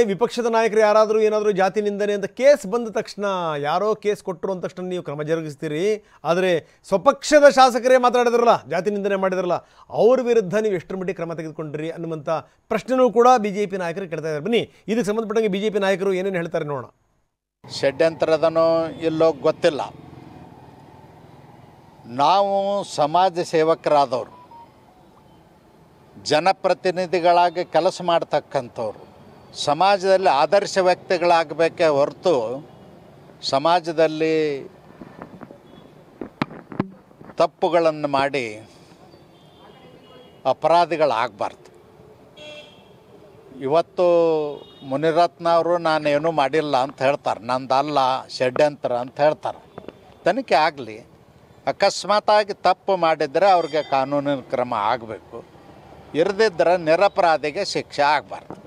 ವಿಪಕ್ಷದ ನಾಯಕರು ಯಾರಾದರೂ ಏನಾದರೂ ಜಾತಿ ನಿಂದನೆ ಅಂತ ಕೇಸ್ ಬಂದ ತಕ್ಷಣ ಯಾರೋ ಕೇಸ್ ಕೊಟ್ಟರು ಅಂತ ತಕ್ಷಣ ನೀವು ಕ್ರಮ ಜರುಗಿಸ್ತೀರಿ. ಆದರೆ ಸ್ವಪಕ್ಷದ ಶಾಸಕರೇ ಮಾತಾಡಿದ್ರಲ್ಲ, ಜಾತಿ ನಿಂದನೆ ಮಾಡಿದ್ರಲ್ಲ, ಅವ್ರ ವಿರುದ್ಧ ನೀವು ಎಷ್ಟರ ಮಟ್ಟಿಗೆ ಕ್ರಮ ತೆಗೆದುಕೊಂಡ್ರಿ ಅನ್ನುವಂಥ ಪ್ರಶ್ನೆನೂ ಕೂಡ ಬಿಜೆಪಿ ನಾಯಕರು ಕೇಳ್ತಾ ಇದ್ದಾರೆ. ಬನ್ನಿ, ಇದಕ್ಕೆ ಸಂಬಂಧಪಟ್ಟಂಗೆ ಬಿಜೆಪಿ ನಾಯಕರು ಏನೇನು ಹೇಳ್ತಾರೆ ನೋಡೋಣ. ಷಡ್ಯಂತ್ರದನೋ ಇಲ್ಲೋ ಗೊತ್ತಿಲ್ಲ. ನಾವು ಸಮಾಜ ಸೇವಕರಾದವರು, ಜನಪ್ರತಿನಿಧಿಗಳಾಗಿ ಕೆಲಸ ಮಾಡ್ತಕ್ಕಂಥವ್ರು, ಸಮಾಜದಲ್ಲಿ ಆದರ್ಶ ವ್ಯಕ್ತಿಗಳಾಗಬೇಕೇ ಹೊರತು ಸಮಾಜದಲ್ಲಿ ತಪ್ಪುಗಳನ್ನು ಮಾಡಿ ಅಪರಾಧಿಗಳಾಗಬಾರ್ದು. ಇವತ್ತು ಮುನಿರತ್ನ ಅವರು ನಾನೇನೂ ಮಾಡಿಲ್ಲ ಅಂತ ಹೇಳ್ತಾರೆ, ನಂದಲ್ಲ ಷಡ್ಯಂತ್ರ ಅಂತ ಹೇಳ್ತಾರೆ. ತನಿಖೆ ಆಗಲಿ. ಅಕಸ್ಮಾತಾಗಿ ತಪ್ಪು ಮಾಡಿದರೆ ಅವ್ರಿಗೆ ಕಾನೂನಿನ ಕ್ರಮ ಆಗಬೇಕು, ಇರದಿದ್ದರೆ ನಿರಪರಾಧಿಗೆ ಶಿಕ್ಷೆ ಆಗಬಾರ್ದು.